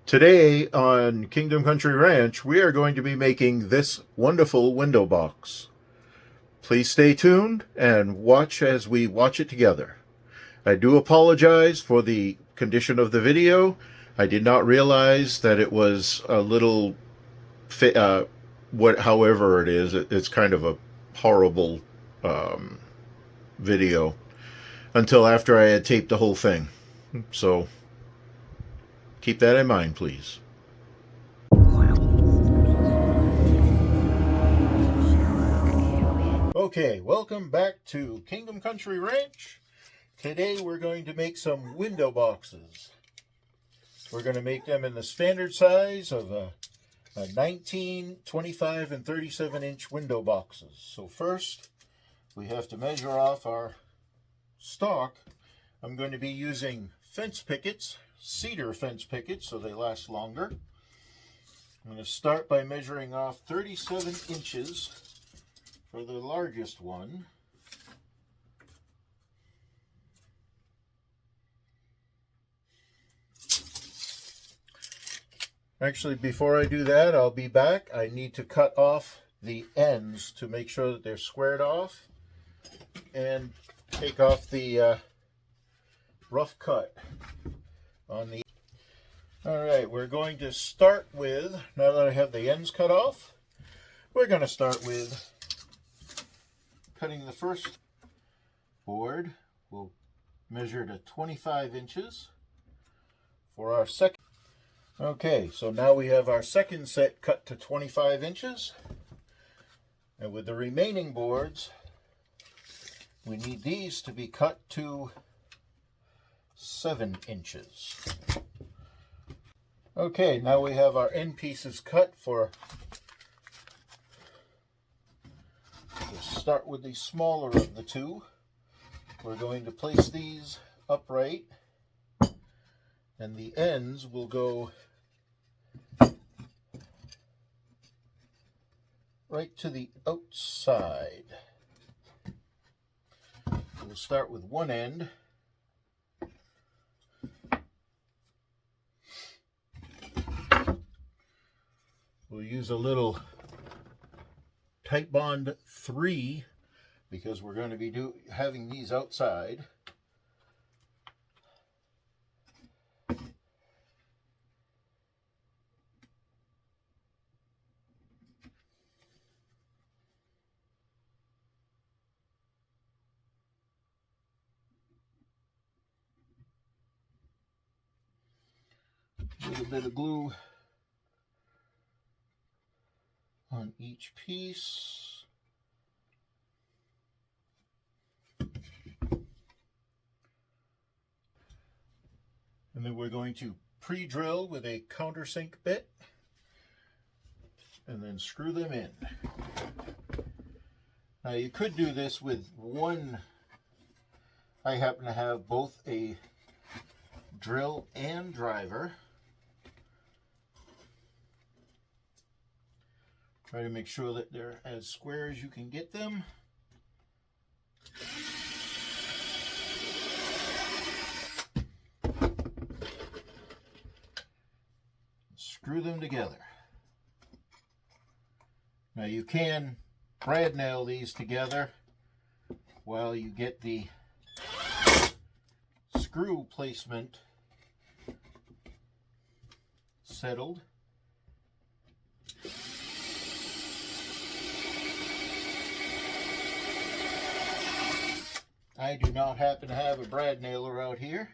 Today on Kingdom Country Ranch, we are going to be making this wonderful window box. Please stay tuned and watch as we watch it together. I do apologize for the condition of the video. I did not realize that it was a little, however it is, it's kind of a horrible video until after I had taped the whole thing. So keep that in mind, please. Okay, welcome back to Kingdom Country Ranch. Today we're going to make some window boxes. We're going to make them in the standard size of a 19, 25, and 37-inch window boxes. So first, we have to measure off our stock. I'm going to be using fence pickets, cedar fence pickets, so they last longer. I'm going to start by measuring off 37 inches for the largest one. Actually, before I do that, I'll be back. I need to cut off the ends to make sure that they're squared off and take off the rough cut on the. All right, we're going to start with, now that I have the ends cut off, we're going to start with cutting the first board. We'll measure to 25 inches for our second. Okay, so now we have our second set cut to 25 inches. And with the remaining boards, we need these to be cut to 7 inches. Okay, now we have our end pieces cut for. We'll start with the smaller of the two. We're going to place these upright, and the ends will go right to the outside. We'll start with one end. We'll use a little Titebond 3 because we're going to be having these outside. A little bit of glue on each piece. And then we're going to pre-drill with a countersink bit and then screw them in. Now you could do this with one. I happen to have both a drill and driver. Try to make sure that they're as square as you can get them. Screw them together. Now you can brad nail these together while you get the screw placement settled. I do not happen to have a brad nailer out here.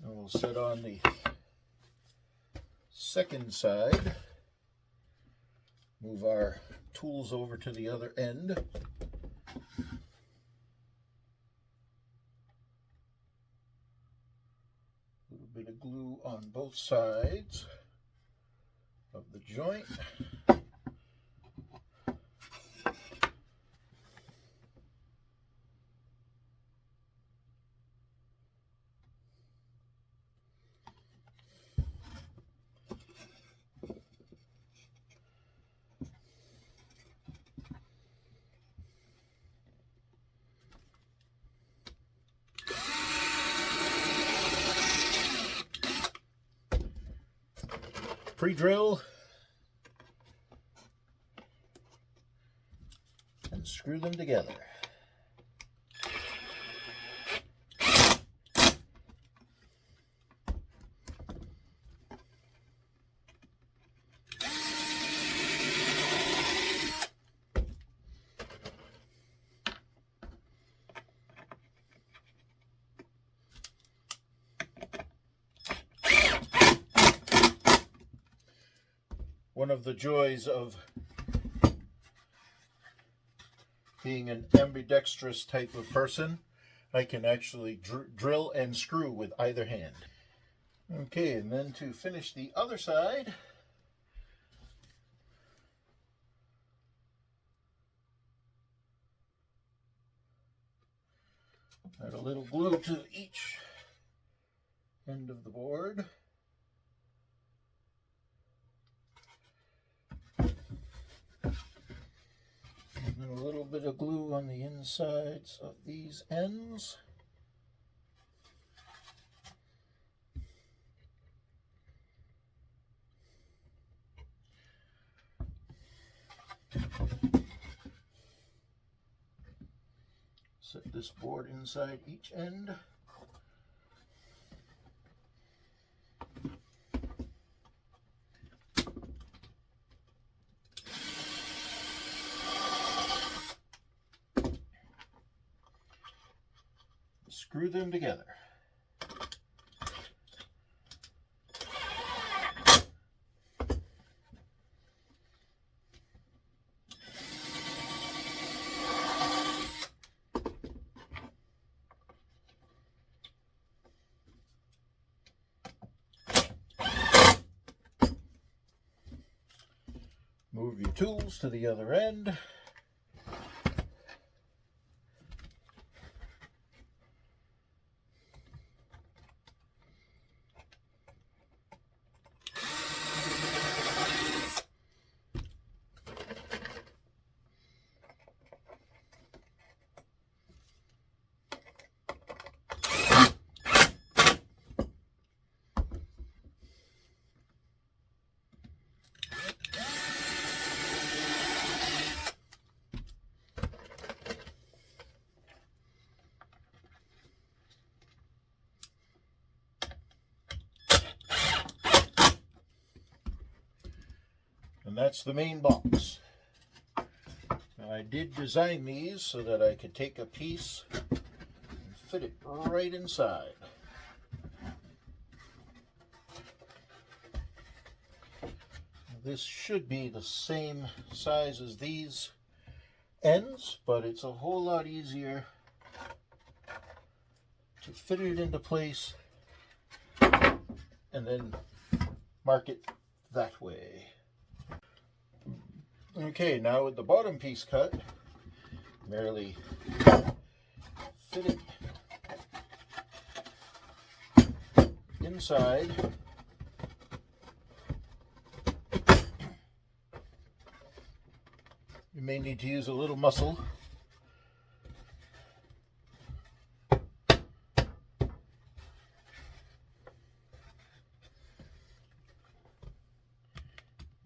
And we'll set on the second side. Move our tools over to the other end. Bit of glue on both sides of the joint. pre-drill and screw them together. One of the joys of being an ambidextrous type of person, I can actually drill and screw with either hand. Okay, and then to finish the other side, add a little glue to each end of the board. And a little bit of glue on the insides of these ends. Set this board inside each end. Screw them together. Move your tools to the other end. And that's the main box. Now, I did design these so that I could take a piece and fit it right inside. This should be the same size as these ends, but it's a whole lot easier to fit it into place and then mark it that way. Okay, now with the bottom piece cut, merely fit it inside. You may need to use a little muscle.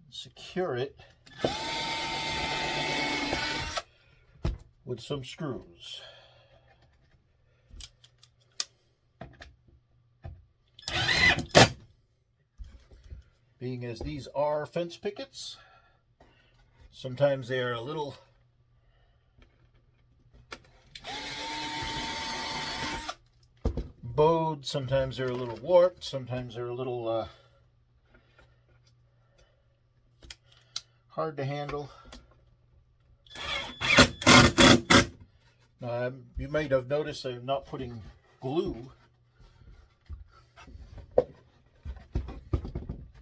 Secure it with some screws. Being as these are fence pickets, sometimes they are a little bowed, sometimes they're a little warped, sometimes they're a little hard to handle. You might have noticed I'm not putting glue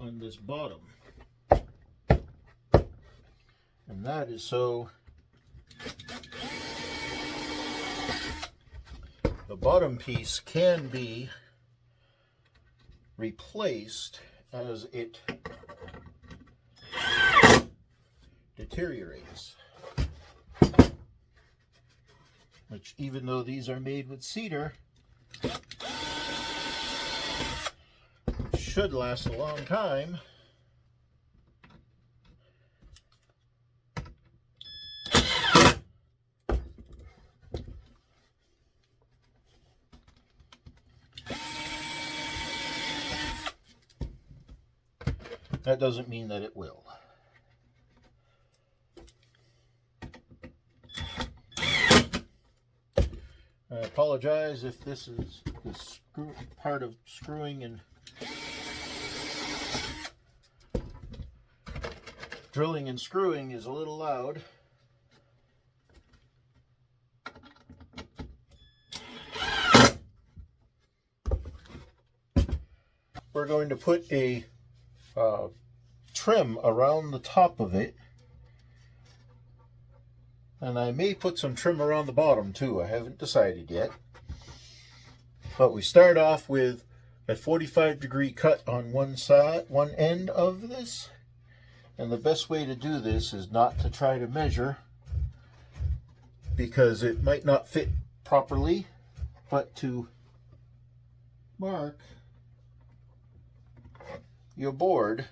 on this bottom. And that is so the bottom piece can be replaced as it deteriorates. Which, even though these are made with cedar, should last a long time. That doesn't mean that it will. I apologize if this is the part of screwing and drilling and screwing is a little loud. We're going to put a trim around the top of it, and I may put some trim around the bottom too. I haven't decided yet, but we start off with a 45-degree cut on one end of this, and the best way to do this is not to try to measure, because it might not fit properly, but to mark your board.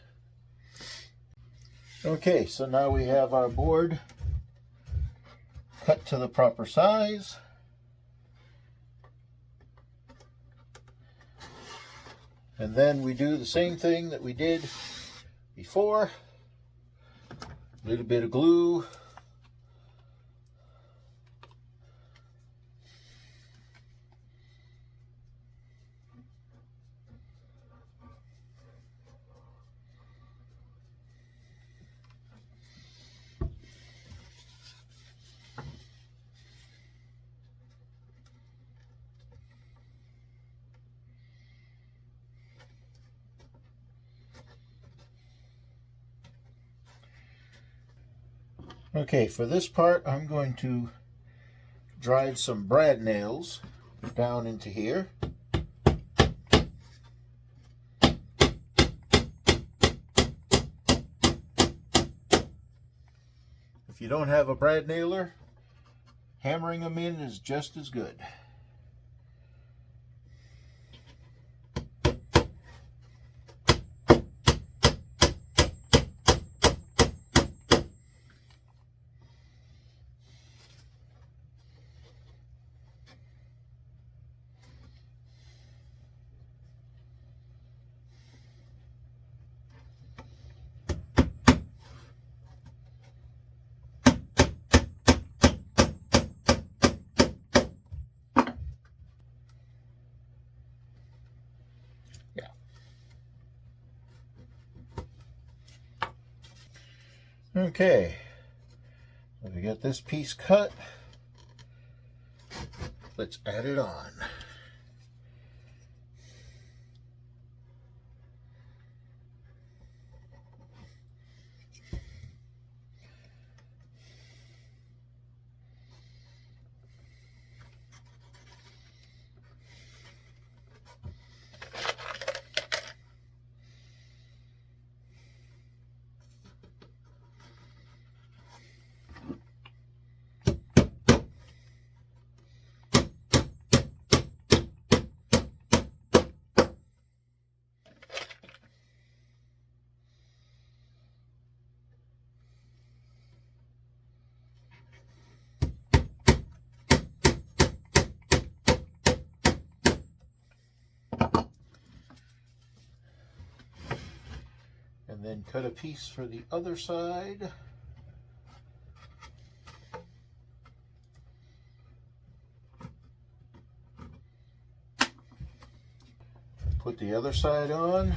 Okay, so now we have our board cut to the proper size. And then we do the same thing that we did before. A little bit of glue. Okay, for this part, I'm going to drive some brad nails down into here. If you don't have a brad nailer, hammering them in is just as good. Okay, so we got this piece cut. Let's add it on. And then cut a piece for the other side. Put the other side on.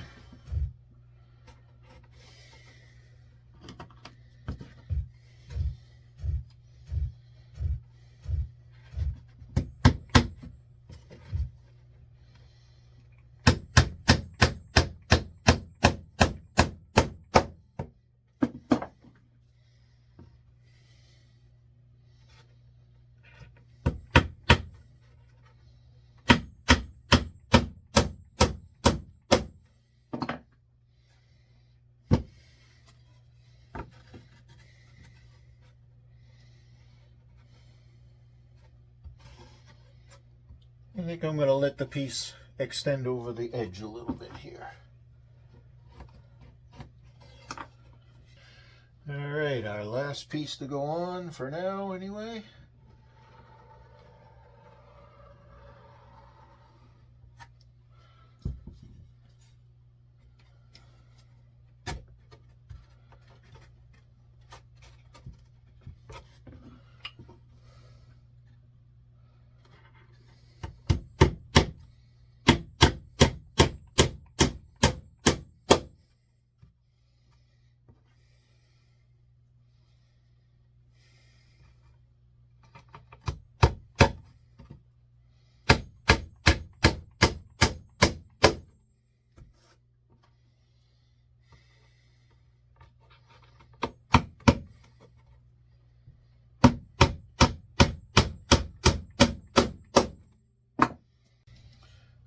I think I'm going to let the piece extend over the edge a little bit here. All right, our last piece to go on for now anyway.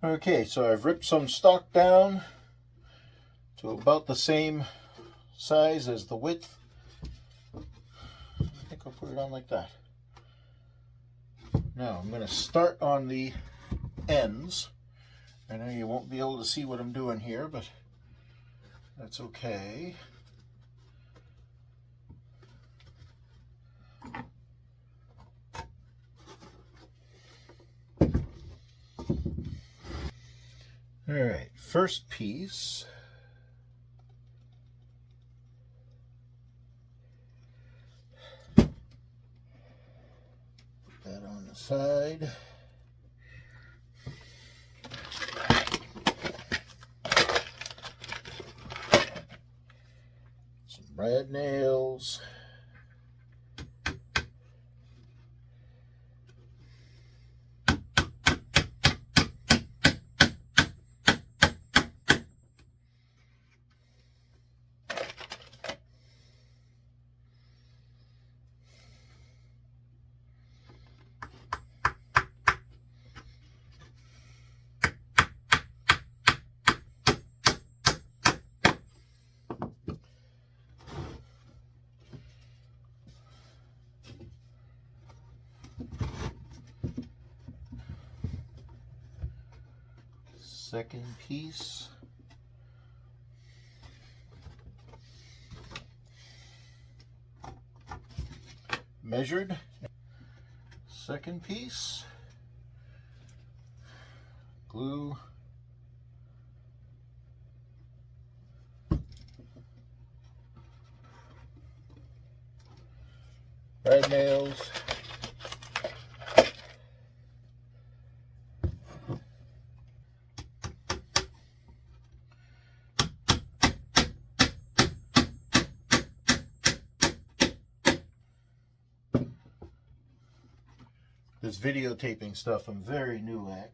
Okay, so I've ripped some stock down to about the same size as the width. I think I'll put it on like that. Now I'm going to start on the ends. I know you won't be able to see what I'm doing here, but that's okay. All right, first piece. Put that on the side. Some brad nails. Second piece. Measured. Second piece. Glue. Brad nails. This videotaping stuff I'm very new at.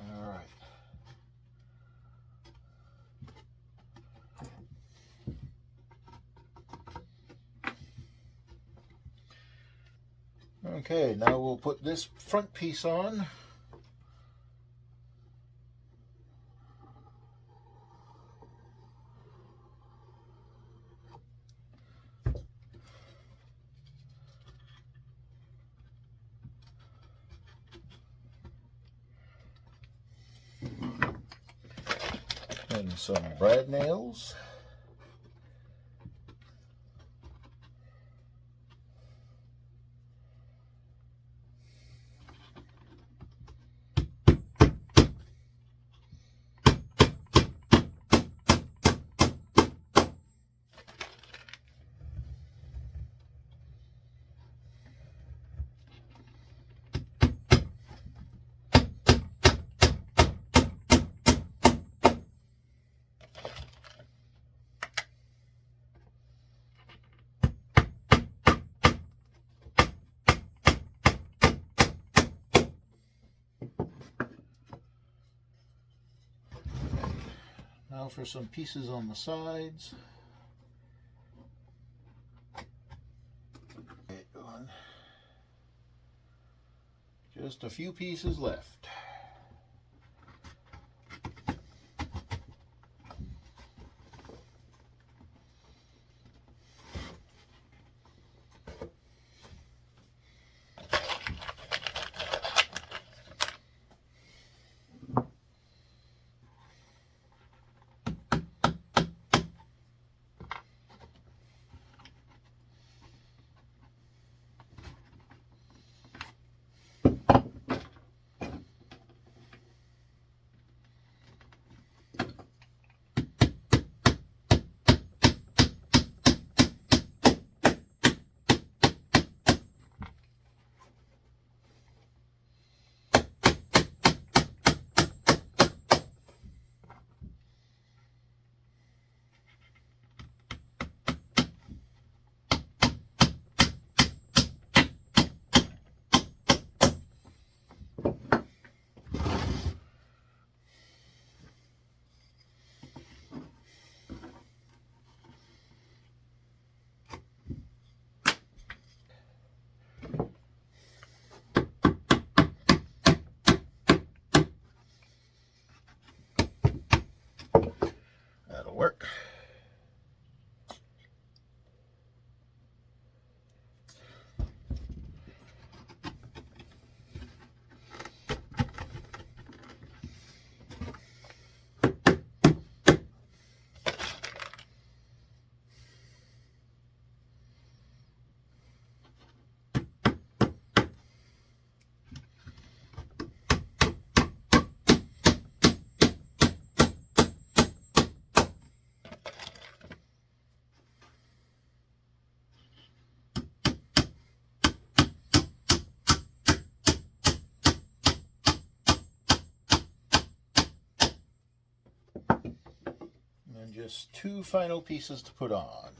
All right. Okay, now we'll put this front piece on. And some brad nails. Now for some pieces on the sides. Just a few pieces left. just 2 final pieces to put on.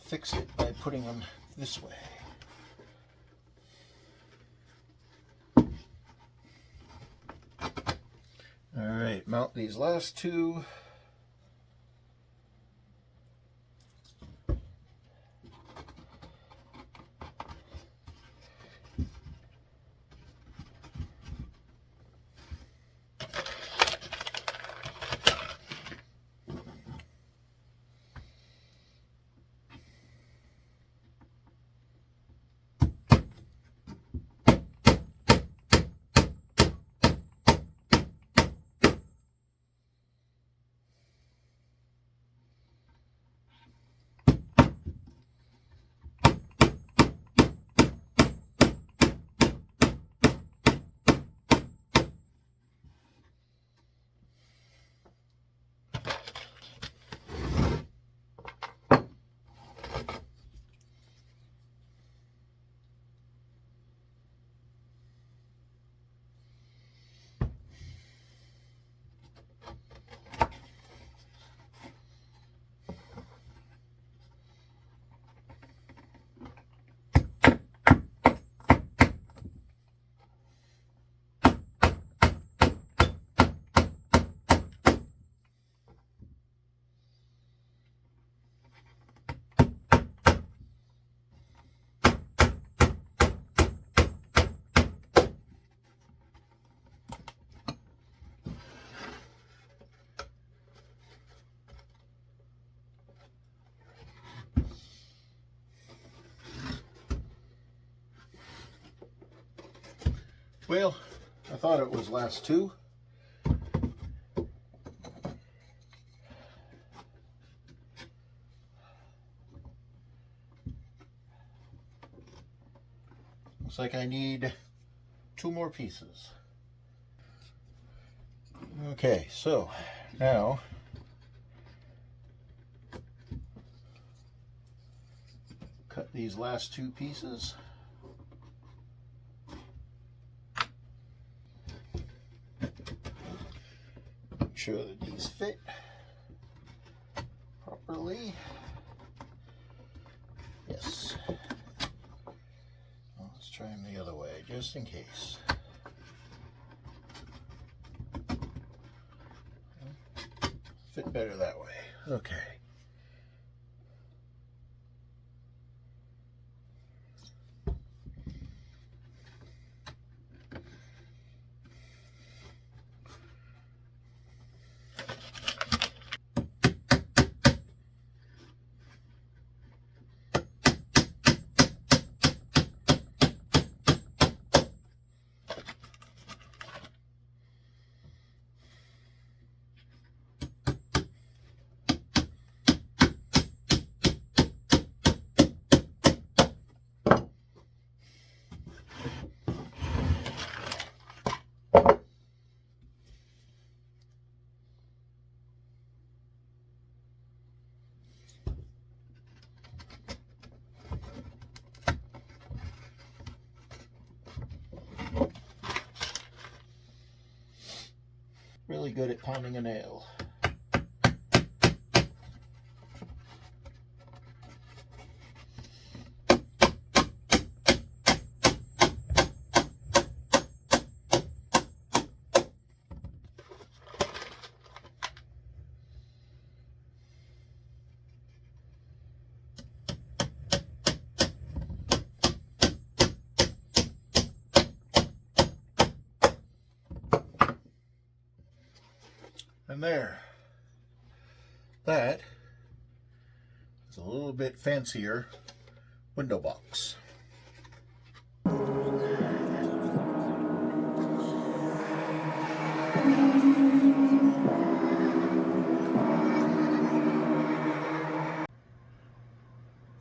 Fix it by putting them this way. All right, mount these last 2. Well, I thought it was last 2. Looks like I need 2 more pieces. Okay, so now cut these last 2 pieces. Make sure that these fit properly. Yes. Well, let's try them the other way, just in case. Fit better that way. Okay. Really good at pounding a nail. And there, that is a little bit fancier window box.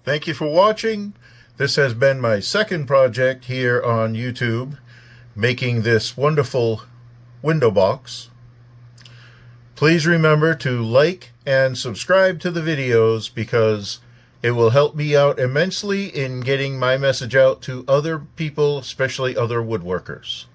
Thank you for watching. This has been my second project here on YouTube, making this wonderful window box. Please remember to like and subscribe to the videos because it will help me out immensely in getting my message out to other people, especially other woodworkers.